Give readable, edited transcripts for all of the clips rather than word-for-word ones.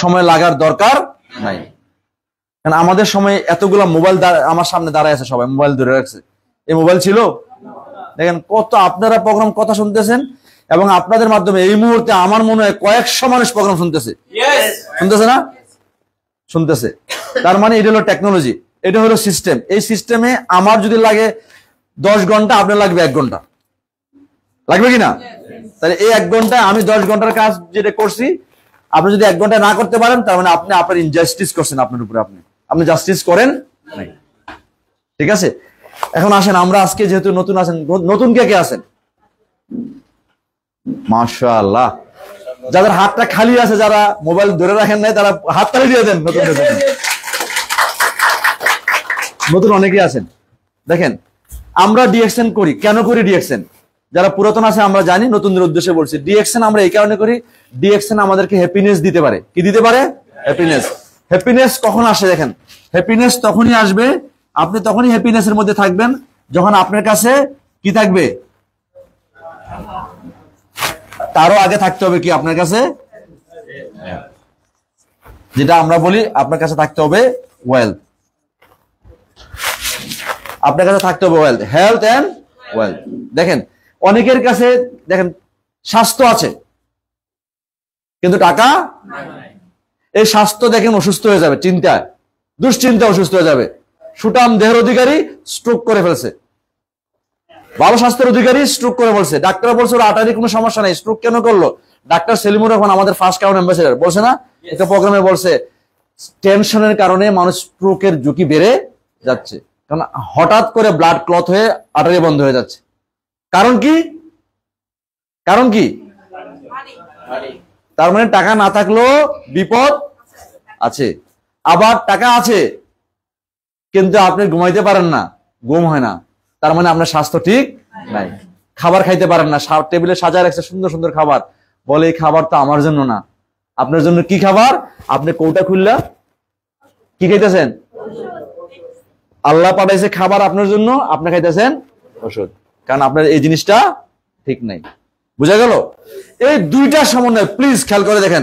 সময় লাগার দরকার নাই। কারণ আমাদের সময় এতগুলা মোবাইল আমার সামনে দাঁড়ায় আছে, সবাই মোবাইল ধরে রাখছে। এই মোবাইল ছিল, দেখেন কত আপনারা প্রোগ্রাম কথা শুনতেছেন, এবং আপনাদের মাধ্যমে এই মুহূর্তে আমার মনে হয় কয়েকশো মানুষ প্রোগ্রাম শুনতেছে, শুনতেছে না? শুনতেছে। তার মানে এটা হলো টেকনোলজি, এটা হলো সিস্টেম। এই সিস্টেমে আমার যদি লাগে 10 ঘন্টা, আপনার লাগবে 1 ঘন্টা, লাগবে কিনা? তাহলে এই 1 ঘন্টায় আমি 10 ঘন্টার কাজ যেটা করছি, আপনি যদি 1 ঘন্টা না করতে পারেন, তার মানে আপনি আপনার ইনজাস্টিস করছেন, আপনার উপরে আপনি জাস্টিস করেন নাই। ঠিক আছে, এখন আসেন আমরা আজকে যেহেতু নতুন আছেন, নতুন কে কে আছেন? মাশাআল্লাহ। যাদের হাতটা খালি আছে, যারা মোবাইল ধরে রাখেন নাই, তারা হাত তালি দিয়ে দেন। নতুন অনেকেই আছেন। দেখেন আমরা ডিএক্সএন করি, কেন করি ডিএক্সএন? যারা পুরাতন আছে আমরা জানি, নতুনদের উদ্দেশ্যে বলছি। ডিএক্সএন আমরা এই কারণে করি, ডিএক্সএন আমাদেরকে হ্যাপিনেস দিতে পারে। কি দিতে পারে? হ্যাপিনেস। হ্যাপিনেস কখন আসে? দেখেন, হ্যাপিনেস তখনই আসবে, আপনি তখনই হ্যাপিনেসের মধ্যে থাকবেন যখন আপনার কাছে কি থাকবে? তারও আগে থাকতে হবে কি আপনার কাছে? যেটা আমরা বলি আপনার কাছে থাকতে হবে ওয়েলথ। আপনার কাছে থাকতে হবে ওয়েলথ, হেলথ এন্ড ওয়েলথ। দেখেন অনেকের কাছে দেখেন স্বাস্থ্য আছে কিন্তু টাকা, এই স্বাস্থ্য দেখেন অসুস্থ হয়ে যাবে, চিন্তায় দুশ্চিন্তা অসুস্থ হয়ে যাবে। সুঠাম দেহের অধিকারী স্ট্রোক করে ফেলছে, ভালো স্বাস্থ্যের অধিকারী স্ট্রোক করে বলছে। ডাক্তার বলছে ওর আটারি কোনো সমস্যা নেই, স্ট্রোক কেন করলো? ডাক্তার সেলিমুর রহমান আমাদের ফার্স্ট ক্রাউন অ্যাম্বাসেডর বলছে না একটা প্রোগ্রামে, বলছে টেনশনের কারণে মানুষ স্ট্রোকের ঝুঁকি বেড়ে যাচ্ছে, কারণ হঠাৎ করে ব্লাড ক্লট হয়ে আটারি বন্ধ হয়ে যাচ্ছে। কারণ কি? কারণ কি? তার মানে টাকা না থাকলেও বিপদ আছে, আবার টাকা আছে কিন্তু আপনি ঘুমাইতে পারেন না, ঘুম হয় না, তার মানে আপনার স্বাস্থ্য ঠিক নাই। খাবার খাইতে পারেন না, টেবিলে সাজায় রাখছে সুন্দর সুন্দর খাবার, বলে এই খাবার তো আমার জন্য না। আপনার জন্য কি খাবার? আপনি কৌটা খুললা কি খাইতেছেন? আল্লাহ পাঠাইছে খাবার আপনার জন্য, আপনি খাইতেছেন ওষুধ, কারণ আপনার এই জিনিসটা ঠিক নাই। বুঝা গেল? এই দুইটার সমন্বয় প্লিজ খেয়াল করে দেখেন,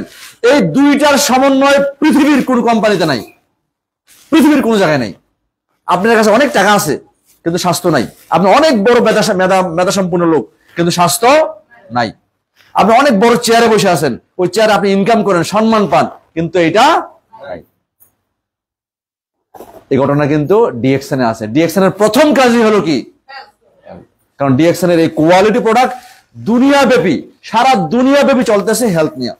এই দুইটার সমন্বয় পৃথিবীর কোন কোম্পানিতে নাই, পৃথিবীর কোন জায়গায় নাই। আপনার কাছে অনেক টাকা আছে কিন্তু স্বাস্থ্য নাই, আপনি অনেক বড় মেধা সম্পূর্ণ লোক কিন্তু স্বাস্থ্য নাই, আপনি অনেক বড় চেয়ারে বসে আছেন, ওই চেয়ারে আপনি ইনকাম করেন, সম্মান পান, কিন্তু এটা নাই। এই ঘটনা কিন্তু ডিএক্সএন এ আছে। ডিএক্সএন এর প্রথম কাজই হলো কি? কারণ ডিএক্সএন এর এই কোয়ালিটি প্রোডাক্ট দুনিয়াব্যাপী, সারা দুনিয়াব্যাপী চলতেছে হেলথ নিয়ে,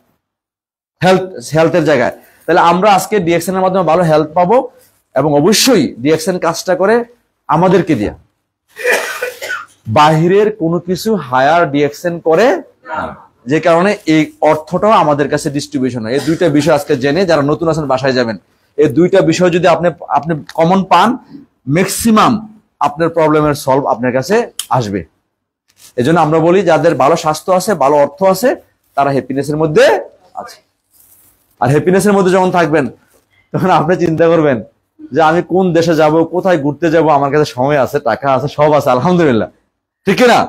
হেলথের জায়গায়। তাহলে আমরা আজকে ডিএক্সএন এর মাধ্যমে ভালো হেলথ পাবো, এবং অবশ্যই ডিএক্সএন কাজটা করে আমাদেরকে দিয়ে, বাহিরের কোনো কিছু হায়ার ডিএক্সএন করে, যে কারণে এই অর্থটাও আমাদের কাছে ডিস্ট্রিবিউশন হয়। এই দুইটা বিষয় আজকে জেনে যারা নতুন আছেন বাসায় যাবেন, এই দুইটা বিষয় যদি আপনি কমন পান, ম্যাক্সিমাম আপনার প্রবলেমের সলভ আপনার কাছে আসবে। এই জন্য আমরা বলি যাদের ভালো স্বাস্থ্য আছে, ভালো অর্থ আছে, তারা হ্যাপিনেসের মধ্যে আছে। আর হ্যাপিনেসের মধ্যে যখন থাকবেন তখন আপনি চিন্তা করবেন যে আমি কোন দেশে যাব, কোথায় ঘুরতে যাব, আমার কাছে সময় আছে, টাকা আছে, সব আছে, আলহামদুলিল্লাহ। ঠিক না?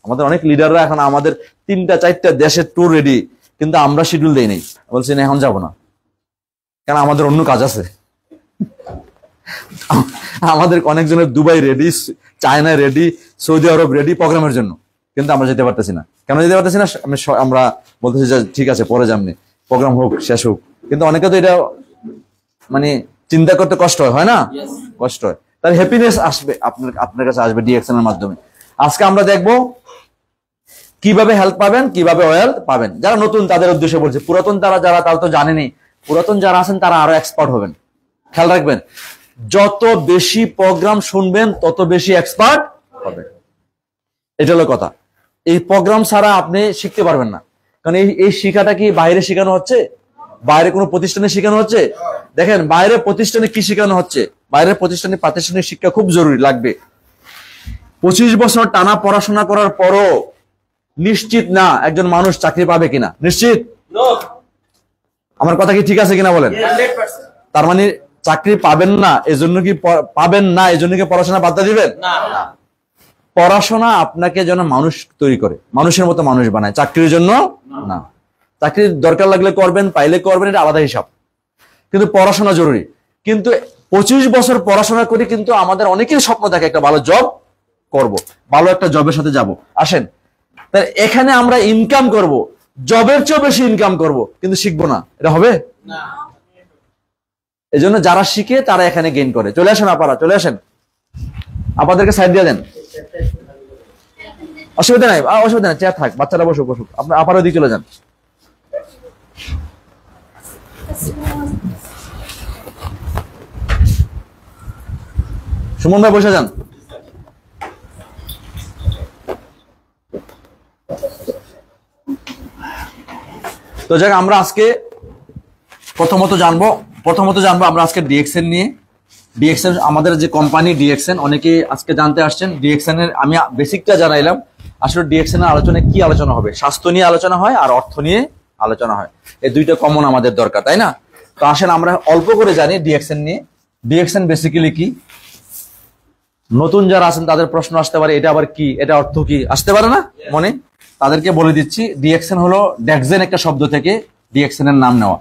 আমাদের অনেক লিডাররা এখন আমাদের 3-4টা দেশের ট্যুর রেডি, কিন্তু আমরা শিডিউল দেই নাই, বলছি না এখন যাবো না, কারণ আমাদের অন্য কাজ আছে। আমাদের অনেকজনের দুবাই রেডি, চায়না রেডি, সৌদি আরব রেডি প্রোগ্রামের জন্য, কিন্তু আমরা যেতে পারতেছি না। কেন যেতে পারতেছি না? আমরা বলতেছি যে ঠিক আছে পরে যাবনি, প্রোগ্রাম হোক, শেষ হোক। কিন্তু অনেকে তো এটা মানে চিন্তা করতে কষ্ট হয় না? কষ্ট হয়। তার হ্যাপিনেস আসবে আপনার কাছে আসবে ডিএক্সএন এর মাধ্যমে। আজকে আমরা দেখবো কিভাবে হেল্প পাবেন, কিভাবে ওয়েলথ পাবেন। যারা নতুন তাদের উদ্দেশ্যে বলছে, পুরাতন তারা তো জানেনি, পুরাতন যারা আছেন তারা আরো এক্সপার্ট হবেন। খেয়াল রাখবেন, যত বেশি প্রোগ্রাম শুনবেন তত বেশি এক্সপার্ট হবেন, এটা হলো কথা। এই প্রোগ্রাম ছাড়া আপনি শিখতে পারবেন না, কারণ এই শিক্ষাটা কি বাইরে শেখানো হচ্ছে? বাইরে কোনো প্রতিষ্ঠানে শেখানো হচ্ছে? দেখেন বাইরের প্রতিষ্ঠানে কি শেখানো হচ্ছে, বাইরের প্রতিষ্ঠানে প্রাতিষ্ঠানিক শিক্ষা খুব জরুরি লাগবে। 25 বছর টানা পড়াশোনা করার পরও নিশ্চিত না একজন মানুষ চাকরি পাবে কিনা, নিশ্চিত। আমার কথা কি ঠিক আছে কিনা বলেন? তার মানে চাকরি পাবেন না এজন্য কি পাবেন না এজন্য কি পড়াশোনা বাদ দিবেন? না। পড়াশোনা আপনাকে যেন মানুষ তৈরি করে, মানুষের মতো মানুষ বানায়, চাকরির জন্য না। চাকরির দরকার লাগলে করবেন, পাইলে করবেন, এটা আলাদা হিসাব। কিন্তু পড়াশোনা জরুরি। কিন্তু 25 বছর পড়াশোনা করি কিন্তু আমাদের অনেকের স্বপ্ন থাকে একটা ভালো জব করব, ভালো একটা জবের সাথে যাব। আসেন, তাই এখানে আমরা ইনকাম করব, জবের চেয়ে বেশি ইনকাম করব, কিন্তু শিখবো না, এটা হবে না। এই জন্য যারা শিখে তারা এখানে গেইন করে। চলে আসেন আপনারা, চলে আসেন, আপনাদেরকে সাইড দিয়ে দেন, অসুবিধা নাই, অসুবিধা নাই, চেয়ার থাক, বাচ্চারা বসুক বসুক, আপনার আপারও দিকে চলে যান। সুমন ভাই বসে যান। তো যাক, আমরা আজকে প্রথমত জানবো আমরা আজকে ডিএক্সএন নিয়ে। ডিএক্সএন আমাদের যে কোম্পানি ডিএক্সএন, অনেকে আজকে জানতে আসছেন। ডিএক্সএন এর আমি বেসিকটা জানাইলাম। আসলে ডিএক্সএন এর আলোচনায় কি আলোচনা হবে? স্বাস্থ্য নিয়ে আলোচনা হয় আর অর্থ নিয়ে আলোচনা হয়, এই দুইটা কমন আমাদের দরকার, তাই না? তো আসেন আমরা অল্প করে জানি ডিএক্সএন নিয়ে। ডিএক্সএন বেসিক্যালি কি? নতুন যারা আছেন তাদের প্রশ্ন আসতে পারে, এটা আবার কি, এটা অর্থ কি, আসতে পারে না মনে? তাদেরকে বলে দিচ্ছি, ডিএক্সএন হলো ডেক্সেন একটা শব্দ থেকে ডিএক্সএন এর নাম নেওয়া,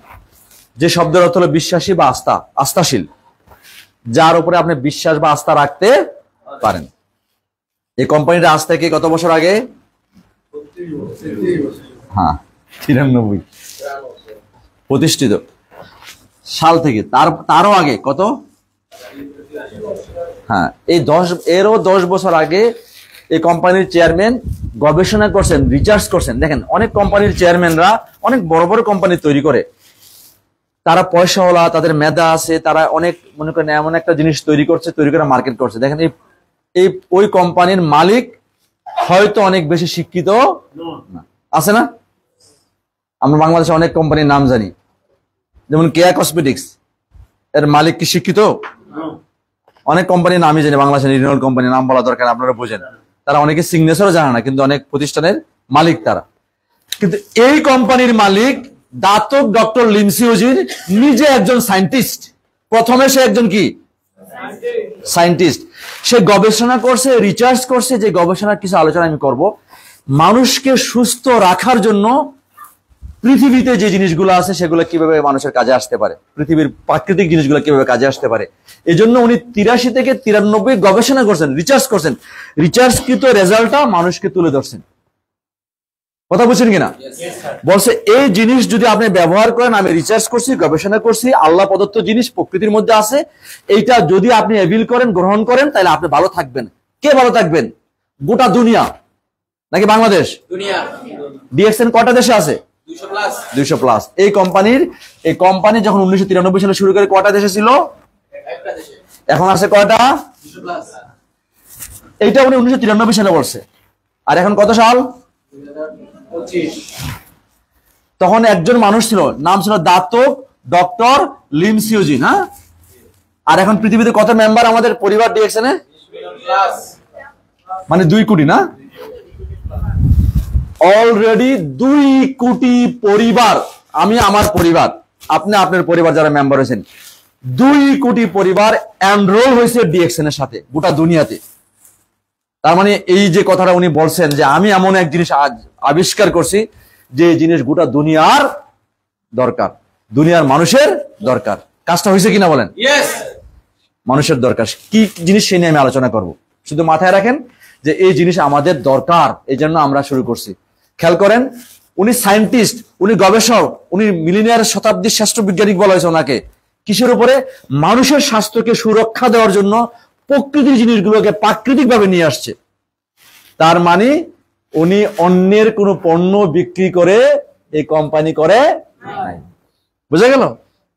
যে শব্দের অর্থ হলো বিশ্বাসী বা আস্থাশীল, যার উপরে আপনি বিশ্বাস বা আস্থা রাখতে পারেন। এই কোম্পানিটা আজ থেকে কত বছর আগে? হ্যাঁ, 93 প্রতিষ্ঠিত সাল থেকে। তারও আগে কত? হ্যাঁ, এই 10 বছর আগে এই কোম্পানির চেয়ারম্যান গবেষণা করছেন, রিসার্চ করছেন। দেখেন, অনেক কোম্পানির চেয়ারম্যানরা অনেক বড় বড় কোম্পানি তৈরি করে, তারা পয়সাওয়ালা, তাদের মেধা আছে, তারা অনেক মনে করেন এমন একটা জিনিস তৈরি করে মার্কেট করছে। দেখেন, এই ওই কোম্পানির মালিক হয়তো অনেক বেশি শিক্ষিত আছে না? আমরা বাংলাদেশে অনেক কোম্পানির নাম জানি, যেমন কেয়া কসমেটিক্স, এর মালিক কি শিক্ষিত? অনেক কোম্পানির নামই জানি, বাংলাদেশের রিনিউয়াল কোম্পানির নাম বলা দরকার, আপনারা বোঝেন। তারা অনেকে সিগনেচারও জানে না, কিন্তু অনেক প্রতিষ্ঠানের মালিক তারা। কিন্তু এই কোম্পানির মালিক দাতক ডক্টর লিমসিওজির নিজে একজন সায়েন্টিস্ট। প্রথমে সে একজন কি? সায়েন্টিস্ট। সে গবেষণা করছে, রিসার্চ করছে। যে গবেষণার কিছু আলোচনা আমি করব। মানুষকে সুস্থ রাখার জন্য পৃথিবীতে যে জিনিসগুলো আছে সেগুলো কিভাবে মানুষের কাজে আসতে পারে, পৃথিবীর প্রাকৃতিক জিনিসগুলো কিভাবে কাজে আসতে পারে, এই জন্য উনি 83 থেকে 93 গবেষণা করছেন, রিসার্চ করছেন। রিসার্চকৃত রেজাল্টটা মানুষকে তুলে ধরছেন। কথা বুঝছেন কিনা? বলছে এই জিনিস যদি আপনি ব্যবহার করেন, আমি রিসার্চ করছি, গবেষণা করছি, আল্লাহ প্রদত্ত জিনিস প্রকৃতির মধ্যে আছে, এইটা যদি আপনি এভিল করেন, গ্রহণ করেন, তাহলে আপনি ভালো থাকবেন। কে ভালো থাকবেন? গোটা দুনিয়া নাকি বাংলাদেশ? ডিএক্সএন কয়টা দেশে আছে? 200+। এই কোম্পানি যখন 1993 সালে শুরু করে কয়টা দেশে ছিল? এখন আছে কয়টা? 200+। এইটা উনি 1993 সালে বলছে। আর এখন কত সাল? 2025। তখন একজন মানুষ ছিল, নাম ছিল দাতক ডক্টর লিমসিওজিন। হ্যাঁ, আর এখন পৃথিবীতে কত মেম্বার আমাদের পরিবার ডিএক্সএন এ? মানে 2 কোটি না? অলরেডি 2 কোটি পরিবার, আমি আমার পরিবার, আপনি আপনার পরিবার যারা মেম্বার হয়েছেন, 2 কোটি পরিবার এনরোল হয়েছে ডিএক্সএন এর সাথে গোটা দুনিয়াতে। তার মানে এই যে কথাটা উনি বলছেন যে আমি এমন এক জিনিস আজ আবিষ্কার করছি যে জিনিস গোটা দুনিয়ার দরকার, দুনিয়ার মানুষের দরকার। কাজটা হয়েছে কিনা বলেন? মানুষের দরকার কি জিনিস সেই নিয়ে আমি আলোচনা করব। শুধু মাথায় রাখেন যে এই জিনিস আমাদের দরকার, এই জন্য আমরা শুরু করছি। খেয়াল করেন, উনি সায়েন্টিস্ট, উনি গবেষক, উনি মিলিনিয়ার শতাব্দীর শ্রেষ্ঠ বৈজ্ঞানিক বলা হয়েছে ওনাকে। কিসের উপরে? মানুষের স্বাস্থ্যকে সুরক্ষা দেওয়ার জন্য প্রকৃতির জিনিসগুলোকে প্রাকৃতিক ভাবে নিয়ে আসছে। তার মানে উনি অন্যের কোনো পণ্য বিক্রি করে এই কোম্পানি করে নাই। বুঝা গেল?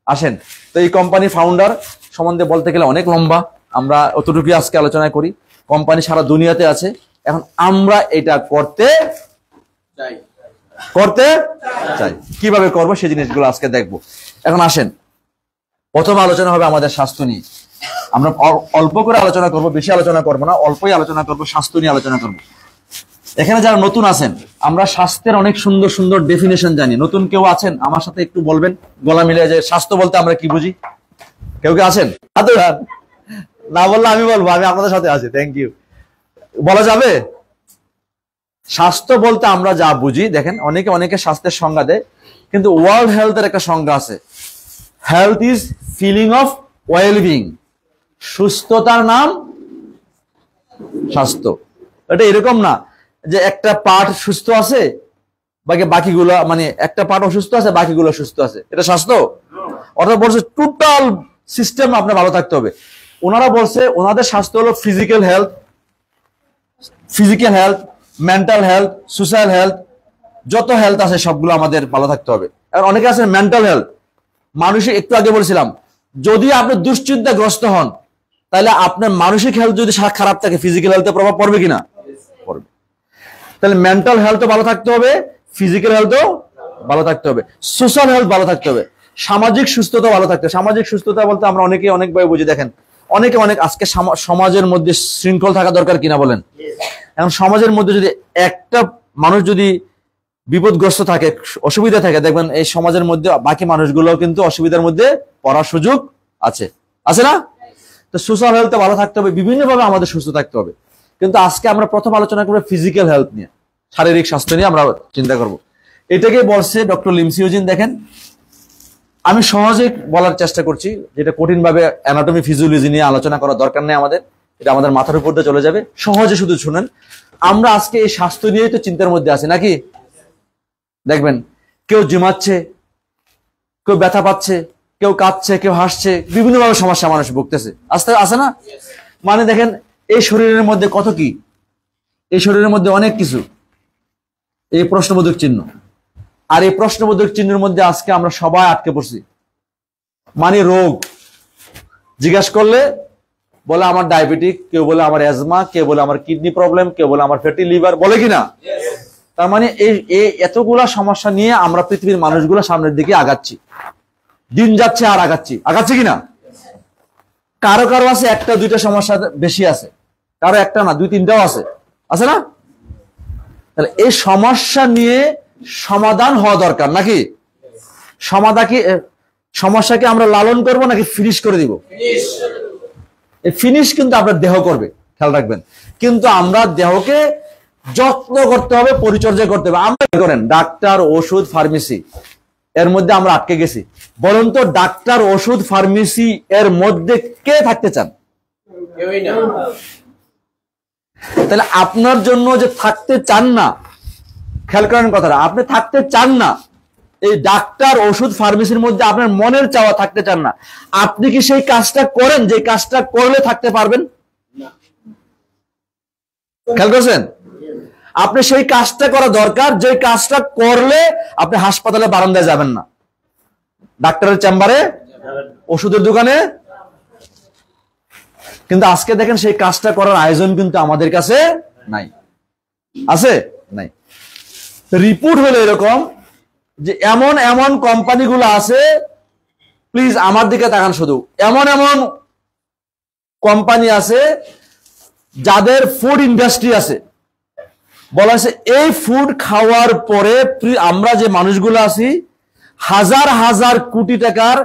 আসেন, তো এই কোম্পানি ফাউন্ডার সম্বন্ধে বলতে গেলে অনেক লম্বা, আমরা অতটুকু আজকে আলোচনা করি। কোম্পানি সারা দুনিয়াতে আছে, এখন আমরা এটা করতে চাই। কিভাবে করবো সেই জিনিসগুলো আজকে দেখবো। এখন আসেন, প্রথম আলোচনা হবে আমাদের স্বাস্থ্য নিয়ে। আমরা অল্প করে আলোচনা করব, বেশি আলোচনা করবো না, অল্পই আলোচনা করব, স্বাস্থ্য নিয়ে আলোচনা করব। এখানে যারা নতুন আছেন, আমরা স্বাস্থ্যের অনেক সুন্দর সুন্দর ডেফিনেশন জানি। নতুন কেউ আছেন আমার সাথে একটু বলবেন, গলা মিলে, যে স্বাস্থ্য বলতে আমরা কি বুঝি? কেউ কে আছেন? না বললে আমি বলবো, আমি আপনাদের সাথে আছি। Thank you. বলা যাবে? স্বাস্থ্য বলতে আমরা যা বুঝি, দেখেন অনেকে স্বাস্থ্যের সংজ্ঞা দেয়। কিন্তু ওয়ার্ল্ড হেলথের একটা সংজ্ঞা আছে, health is feeling of well being, সুস্থতার নাম স্বাস্থ্য। এটা এরকম না যে একটা পার্ট সুস্থ আছে বাকিগুলো, মানে একটা পার্ট অসুস্থ আছে বাকিগুলো সুস্থ আছে, এটা স্বাস্থ্য? অর্থাৎ বলছে টোটাল সিস্টেম আপনার ভালো থাকতে হবে। ওনারা বলছে ওনাদের স্বাস্থ্য হলো physical health, mental health, social health, যত হেলথ আছে সবগুলো আমাদের ভালো থাকতে হবে। আর অনেকে আছে মেন্টাল হেলথ, মানুষের একটু আগে বলছিলাম যদি আপনি দুশ্চিন্তাগ্রস্ত হন তাহলে আপনার মানসিক হেলথ যদি খারাপ থাকে ফিজিক্যাল হেলথে প্রভাব পড়বে কিনা? পড়বে। তাহলে মেন্টাল হেলথও ভালো থাকতে হবে, ফিজিক্যাল হেলথও ভালো থাকতে হবে, সোশ্যাল হেলথ ভালো থাকতে হবে, সামাজিক সুস্থতা ভালো থাকতে হবে। সামাজিক সুস্থতা বলতে আমরা অনেকে অনেকভাবে বুঝি। দেখেন অনেক আজকে সমাজের মধ্যে শৃঙ্খল থাকা দরকার কিনা বলেন? এখন সমাজের মধ্যে যদি একটা মানুষ যদি বিপদগ্রস্ত থাকে, অসুবিধা থাকে, দেখবেন এই সমাজের মধ্যে বাকি মানুষগুলো কিন্তু অসুবিধার মধ্যে পড়ার সুযোগ আছে, আছে না? তো সোশ্যাল হেলথ ভালো থাকতে হবে, বিভিন্নভাবে আমাদের সুস্থ থাকতে হবে। কিন্তু আজকে আমরা প্রথম আলোচনা করবো ফিজিক্যাল হেলথ নিয়ে, শারীরিক স্বাস্থ্য নিয়ে আমরা চিন্তা করব। এটাকে বলছে ডক্টর লিমসিওজিন। দেখেন আমি সহজে বলার চেষ্টা করছি, যেটা কঠিন ভাবে অ্যানাটমি ফিজিওলজি নিয়ে আলোচনা করার দরকার নেই আমাদের, এটা আমাদের মাথার উপর দিয়ে চলে যাবে। সহজে শুধু শুনেন, আমরা আজকে এই স্বাস্থ্য নিয়েই তো চিন্তার মধ্যে আছি নাকি? দেখবেন কেউ জিমাচ্ছে, কেউ ব্যথা পাচ্ছে, কেউ কাঁদছে, কেউ হাসছে, বিভিন্নভাবে সমস্যা মানুষ ভুগতেছে, আসতে আছে না? মানে দেখেন এই শরীরের মধ্যে কত কি, এই শরীরের মধ্যে অনেক কিছু, এই প্রশ্নবোধক চিহ্ন। আর এই প্রশ্নবোধক চিহ্নের মধ্যে আজকে আমরা সবাই আটকে পড়ছি। মানে রোগ জিজ্ঞাসা করলে বলে আমার ডায়াবেটিক, কেউ বলে আমার অ্যাজমা, কেউ বলে আমার কিডনি প্রবলেম, কেউ বলে আমার ফ্যাটি লিভার, বলে কিনা? তার মানে এই এতগুলা সমস্যা নিয়ে আমরা পৃথিবীর মানুষগুলো সামনের দিকে আগাচ্ছি, দিন যাচ্ছে আর আগাচ্ছি কিনা? কারো কারো আছে একটা দুইটা সমস্যা বেশি আছে, কারো একটা না দুই তিনটাও আছে, আছে না? তাহলে এই সমস্যা নিয়ে সমাধান হওয়া দরকার নাকি? সমস্যাকে আমরা লালন করব নাকি ফিনিশ করে দিব? এই ফিনিশ কিন্তু আপনার দেহ করবে, খেয়াল রাখবেন। কিন্তু আমরা দেহকে যত্ন করতে হবে, পরিচর্যা করতে হবে। আমরা করেন ডাক্তার, ওষুধ, ফার্মেসি, এর মধ্যে আমরা আটকে গেছি। বলুন তো ডাক্তার, ওষুধ, ফার্মেসি এর মধ্যে কে থাকতে চান? তাহলে আপনার জন্য যে থাকতে চান না, খেয়াল করেন কথাটা, আপনি থাকতে চান না এই ডাক্তার, ওষুধ, ফার্মেসির মধ্যে, আপনার মনের চাওয়া থাকতে চান না, আপনি কি সেই কাজটা করেন যে কাজটা করলে থাকতে পারবেন? খেয়াল করছেন? আপনি সেই কাজটা করা দরকার যে কাজটা করলে আপনি হাসপাতালে বারান্দায় যাবেন না, ডাক্তারের চেম্বারে, ওষুধের দোকানে। কিন্তু আজকে দেখেন সেই কাজটা করার আয়োজন কিন্তু আমাদের কাছে নাই, আছে নাই। রিপোর্ট হলো এরকম যে এমন এমন কোম্পানিগুলো আছে, প্লিজ আমার দিকে তাকান শুধু, এমন এমন কোম্পানি আছে যাদের ফুড ইন্ডাস্ট্রি আছে, বলা আছে এই ফুড খাওয়ার পরে আমরা যে মানুষগুলো আছি হাজার হাজার কোটি টাকার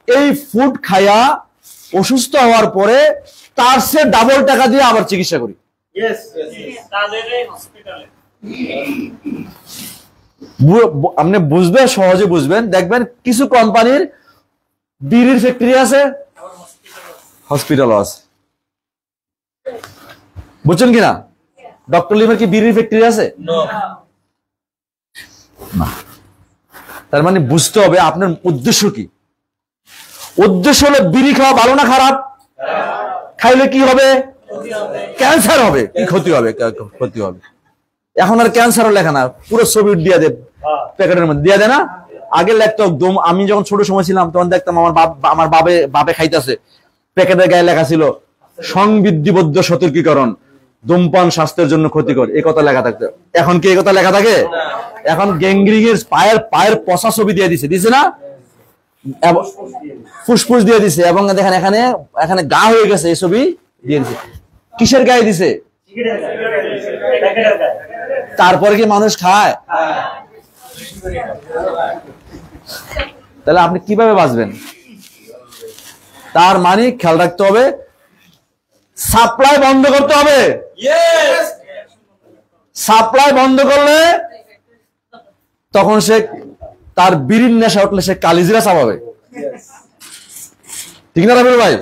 এই ফুড খায়া অসুস্থ হওয়ার পরে তার সে ডাবল টাকা দিয়ে আবার চিকিৎসা করি। আপনি বুঝবেন, সহজে বুঝবেন, দেখবেন কিছু কোম্পানির বিড়ির ফ্যাক্টরি আছে, হসপিটাল আছে, বুঝছেন কিনা? ডক্টর লিমের কি বিড়ির ফ্যাক্টরি আছে? না। তার মানে বুঝতে হবে আপনার উদ্দেশ্য কি। উদ্দেশ্য হলো বিড়ি খাওয়া ভালো না খারাপ? খাইলে কি হবে? ক্যান্সার হবে। কি ক্ষতি হবে? ক্ষতি হবে। এখন আর ক্যান্সারও লেখা না, পুরো ছবি দিয়ে দেয় প্যাকেটের মধ্যে, দিয়ে দেয় না? আগে লেখতো, আমি যখন ছোট সময় ছিলাম তখন দেখতাম আমার বাপে খাইতেছে, প্যাকেটের গায়ে লেখা ছিল সংবিধিবদ্ধ সতর্কীকরণ, ধূমপান স্বাস্থ্যের জন্য ক্ষতিকর, এই কথা লেখা থাকতো। এখন কি এই কথা লেখা থাকে? এখন গ্যাংগ্রিং এর পায়ের পচা ছবি দিয়ে দিছে না, ফুসফুস দিয়ে দিছে, এবং দেখেন এখানে গা হয়ে গেছে, এই ছবি দিয়ে দিছে। কিসের গায়ে দিছে? তারপরে কি মানুষ খায়? তাহলে আপনি কিভাবে বাঁচবেন? তার মানে খেয়াল রাখতে হবে, সাপ্লাই বন্ধ করতে হবে। সাপ্লাই বন্ধ করলে তখন সে তার বিড়ির নেশা উঠলে সে কালিজিরা চাবাবে, ঠিক না রাবিল ভাই?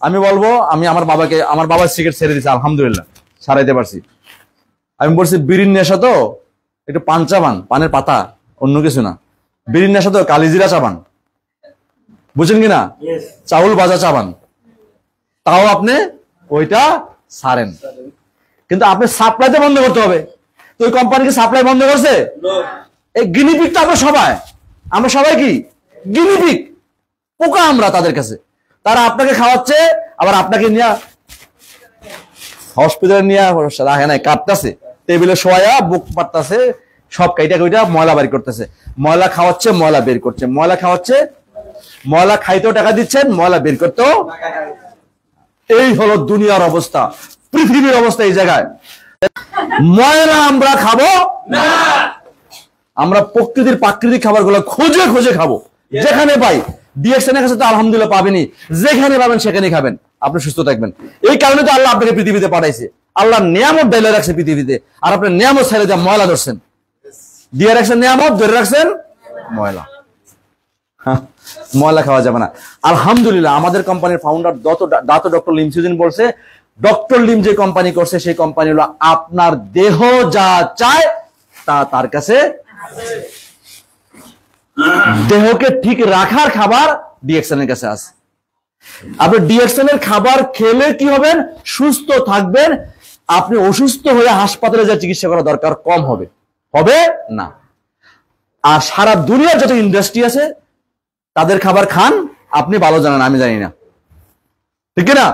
আমি বলবো, আমি আমার বাবার সিগারেট ছেড়ে দিয়েছি, আলহামদুলিল্লাহ ছাড়াইতে পারছি। আমি বলছি বিড়ির নেশা তো একটু পান চাবান, পানের পাতা, অন্য কিছু না। বিড়ির নেশা তো কালিজিরা চাবান, বুঝছেন কিনা? চাউল ভাজা চাবান, তাও আপনি ওইটা ছাড়েন। কিন্তু আপনি সাপ্লাইতে বন্ধ করতে হবে। তো ওই কোম্পানিকে সাপ্লাই বন্ধ করছে? এই গিনিপিক তো আমরা সবাই কি গিনিপিক, পোকা আমরা তাদের কাছে। তারা আপনাকে খাওয়াচ্ছে, আবার আপনাকে নিয়ে হসপিটালে নিয়ে রাখে নাই, কাটতেছে, টেবিলে শোয়া বুক পাততেছে, সব কাইটা কইটা ময়লা বের করতেছে। ময়লা খাওয়াচ্ছে, ময়লা বের করছে, ময়লা খাওয়াচ্ছে, ময়লা খাইতেও টাকা দিচ্ছেন, ময়লা বের করতেও। এই হলো দুনিয়ার অবস্থা, পৃথিবীর অবস্থা। এই জায়গায় ময়লা আমরা খাবো না, আমরা প্রকৃতির প্রাকৃতিক খাবারগুলো খুঁজে খুঁজে খাবো, যেখানে পাই। ডিএক্সএন এর কাছে তো আলহামদুলিল্লাহ পাবেনি, যেখানে পাবেন সেখানে খাবেন, আপনি সুস্থ থাকবেন। এই কারণে তো আল্লাহ আপনাকে পৃথিবীতে পাঠাইছে। আল্লাহ নিয়ামত ডাইলে রাখছে পৃথিবীতে, আর আপনি নিয়ামত ছেড়ে দিয়ে ময়লা ধরছেন, দিয়ে রাখছেন নিয়ামত, ধরে রাখছেন ময়লা। ময়লা খাওয়া যাবে না। আলহামদুলিল্লাহ আমাদের কোম্পানির founder Dato doctor Lim Sujin বলছে, ডক্টর লিম যে কোম্পানি করছে সেই কোম্পানি হলো আপনার দেহ যা চায় তা তার কাছে। দেহকে ঠিক রাখার খাবার ডিএক্সএন এর কাছে আছে। আপনি ডিএক্সএন এর খাবার খেলে কি হবেন? সুস্থ থাকবেন। আপনি অসুস্থ হয়ে হাসপাতালে যা চিকিৎসা করা দরকার কম হবে, হবে না। আর সারা দুনিয়ার যত ইন্ডাস্ট্রি আছে তাদের খাবার খান, আপনি ভালো জানেন, আমি জানি না, ঠিক না?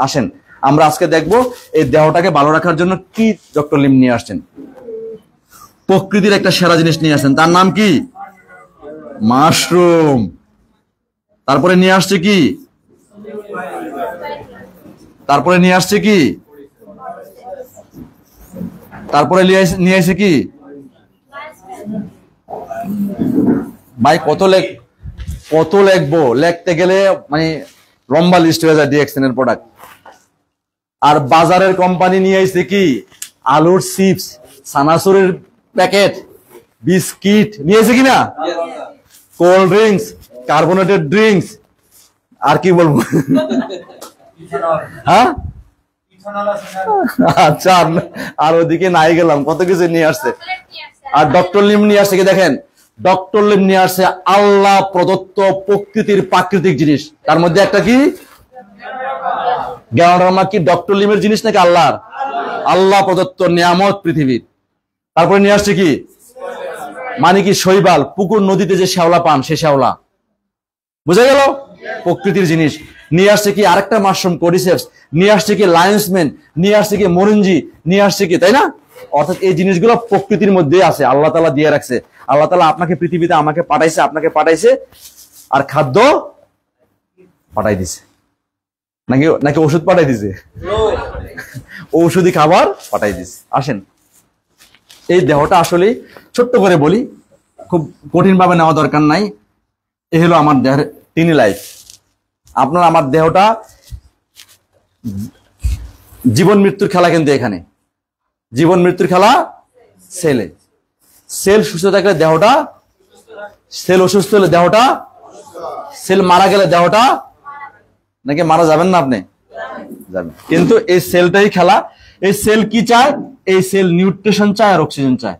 আসেন আমরা আজকে দেখবো এই দেহটাকে ভালো রাখার জন্য কি ডক্টর লিম নিয়ে আসছেন। প্রকৃতির একটা সেরা জিনিস নিয়ে আসছেন, তার নাম কি? মাশরুম। তারপরে নিয়ে আসছে কি? তারপরে নিয়ে আসছে কি? তারপরে নিয়ে আসছে কি? ভাই কত লিখবো, লিখতে গেলে মানে লম্বা লিস্ট হয়ে যায় ডিএক্সএন এর প্রোডাক্ট। আর বাজারের কোম্পানি নিয়ে আসছে কি? আলুর চিপস, সানাসুরের প্যাকেট, বিস্কিট নিয়ে এসে কিনা, কোল্ড ড্রিঙ্কস, কার্বোনেটেড ড্রিঙ্কস, আর কি বলবো, হ্যাঁ আচ্ছা, আর ওদিকে নাই গেলাম, কত কিছু নিয়ে আসছে। আর ডক্টর লিম নিয়ে আসছে কি দেখেন, ডক্টর লিম নিয়ে আসছে আল্লাহ প্রদত্ত প্রকৃতির প্রাকৃতিক জিনিস। তার মধ্যে একটা কি? গ্যানোডার্মা। কি ডক্টর লিমের জিনিস নাকি আল্লাহর? আল্লাহ প্রদত্ত নিয়ামত পৃথিবীর। তারপরে নিয়ে আসছে কি? মানে কি? শৈবাল, পুকুর নদীতে যে শ্যাওলা পান, সে শ্যাওলা, বুঝা গেল? প্রকৃতির জিনিস। নিয়ে আসছে কি? আরেকটা মাশরুম, কোডিসেপস। নিয়ে আসছে কি? লায়ন্সম্যান। নিয়ে আসছে কি? মরিঞ্জি। নিয়ে আসছে কি? তাই না? অর্থাৎ এই জিনিসগুলো প্রকৃতির মধ্যে আছে, আল্লাহ তাআলা দিয়ে রাখছে। আল্লাহ তাআলা আপনাকে পৃথিবীতে, আমাকে পাঠাইছে, আপনাকে পাঠাইছে, আর খাদ্য পাঠাই দিছে। নাকি ওষুধ পাঠাই দিছে? ঔষধি খাবার পাঠাই দিছে। আসেন এই দেহটা আসলে ছোট্ট করে বলি, খুব কঠিন ভাবে নেওয়া দরকার নাই। এ হলো আমার দেহের তিনি লাইফ। আপনার আমার দেহটা জীবন মৃত্যুর খেলা, কিন্তু এখানে জীবন মৃত্যুর খেলা সেলে। সেল সুস্থ থাকলে দেহটা, সেল অসুস্থ হলে দেহটা, সেল মারা গেলে দেহটা, নাকি মারা যাবেন না আপনি? যাবেন। কিন্তু এই সেলটাই খেলা। এই সেল কি চায়? এই সেল নিউট্রিশন চায় আর অক্সিজেন চায়।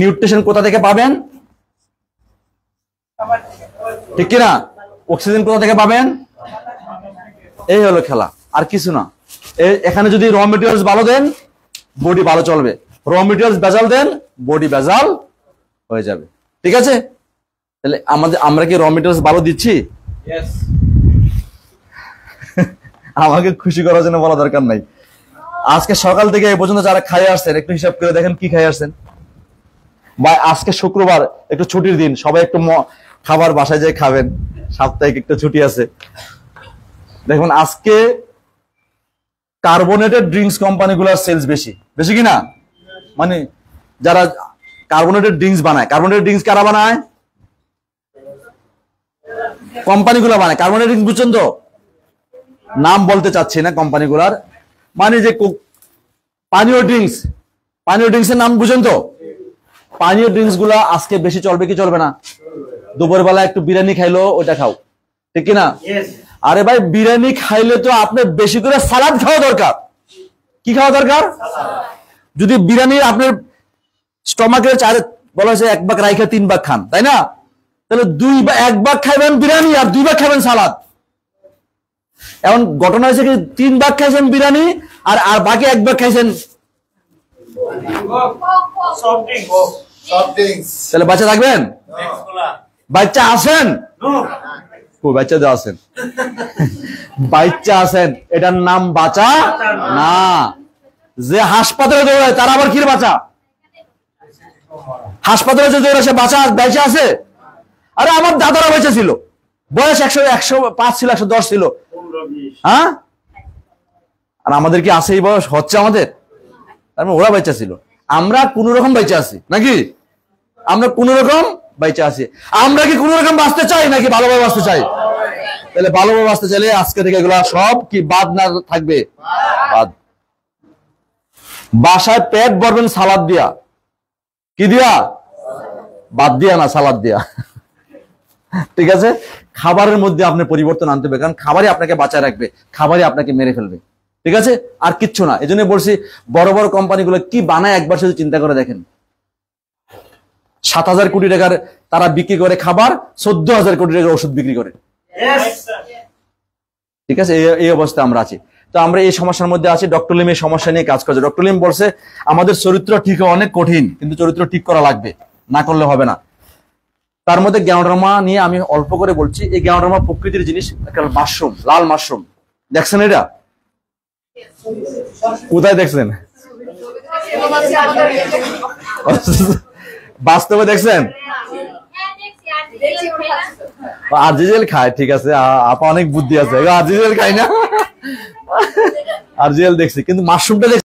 নিউট্রিশন কোথা থেকে পাবেন? ঠিক কিনা? অক্সিজেন কোথা থেকে পাবেন? এই হলো খেলা, আর কিছু না। এখানে যদি র মেটেরিয়ালস ভালো দেন, বডি ভালো চলবে। র মেটেরিয়ালস ভেজাল দেন, বডি ভেজাল হয়ে যাবে। ঠিক আছে? তাহলে আমরা কি র মেটেরিয়ালস ভালো দিচ্ছি? আমাকে খুশি করার জন্য বলা দরকার নাই। আজকে সকাল থেকে এই পর্যন্ত যারা খাই আসছেন, একটু হিসাব করে দেখেন কি খাই আসছেন। বা আজকে শুক্রবার, একটু ছুটির দিন, সবাই একটু খাবার বাসায় যেয়ে খাবেন, সাপ্তাহিক একটা ছুটি আছে। দেখুন আজকে কার্বোনেটেড ড্রিঙ্কস কোম্পানিগুলোর সেলস বেশি, বেশি কিনা? মানে যারা কার্বোনেটেড ড্রিঙ্কস বানায়, কার্বোনেটেড ড্রিঙ্কস কারা বানায়? কোম্পানিগুলো বানায় কার্বোনেটেড ড্রিঙ্কস, বুঝছেন তো? নাম বলতে চাচ্ছি না কোম্পানিগুলার। মানে যে পানীয় ড্রিঙ্কস, পানীয় ড্রিঙ্কসের নাম বুঝেন তো? পানীয় ড্রিঙ্কস গুলা আজকে বেশি চলবে কি চলবে না? দুপুর বেলা একটু বিরিয়ানি খাইলো, ওটা খাও, ঠিক কিনা? আরে ভাই বিরিয়ানি খাইলে তো আপনার বেশি করে সালাদ খাওয়া দরকার। কি খাওয়া দরকার? যদি বিরিয়ানি আপনার স্টমাকের বলা হয়েছে 1 ভাগ রাইখে 3 ভাগ খান, তাই না? তাহলে 1 ভাগ খাইবেন বিরিয়ানি আর 2 ভাগ খাবেন সালাদ। এখন ঘটনা হয়েছে কি 3 ভাগ খাইছেন বিরিয়ানি আর বাকি 1 ভাগ খাইছেন তাহলে বাচ্চা থাকবেন? বাচ্চা আছেন? বাচ্চা তো আছেন, বাচ্চা আছেন, এটার নাম বাঁচা না। যে হাসপাতালে দৌড়ায় তারা আবার কি বাঁচা? হাসপাতালে যে দৌড়ায় সে বেঁচে আছে? আরে আমার দাদারা বেঁচে ছিল, বয়স 105 ছিল, 110 ছিল, হ্যাঁ? আর আমাদের কি আছে এই বয়স? হচ্ছে আমাদের? ওরা বেঁচে ছিল, আমরা কোন রকম বেঁচে আছি নাকি? আমরা কোন রকম বেঁচে আছি। আমরা কি কোন রকম বাঁচতে চাই নাকি ভালোভাবে বাঁচতে চাই? তাহলে ভালোভাবে বাঁচতে চাইলে আজকে থেকে এগুলা সব কি বাদ না থাকবে? বাদ। বাসায় পেট ভরবেন সালাদ দিয়া। কি দিয়া? বাদ দিয়া না, সালাদ দিয়া। ঠিক আছে? খাবারের মধ্যে আপনি পরিবর্তন আনতে হবে, কারণ খাবারই আপনাকে বাঁচায় রাখবে, খাবারই আপনাকে মেরে ফেলবে। ঠিক আছে? আর কিচ্ছু না। এই জন্য বলছি বড় বড় কোম্পানিগুলো কি বানায় একবার শুধু চিন্তা করে দেখেন। 7,000 কোটি টাকার তারা বিক্রি করে খাবার, 14,000 কোটি টাকার ওষুধ বিক্রি করে। ঠিক আছে? এই অবস্থা আমরা আছি। তো আমরা এই সমস্যার মধ্যে আছি। ডক্টর লিম এই সমস্যা নিয়ে কাজ করছে। ডক্টর লিম বলছে আমাদের চরিত্র ঠিক হওয়া অনেক কঠিন, কিন্তু চরিত্র ঠিক করা লাগবে, না করলে হবে না। তার মধ্যে গ্যানোডার্মা নিয়ে আমি অল্প করে বলছি। এই গ্যানোডার্মা প্রকৃতির জিনিস, একটা মাশরুম, লাল মাশরুম। দেখছেন এটা? কোথায় দেখছেন? বাস্তবে দেখছেন? আরজিএল খায়, ঠিক আছে, আপা অনেক বুদ্ধি আছে, আরজিএল খাই না, আরজিএল দেখছি, কিন্তু মাশরুমটা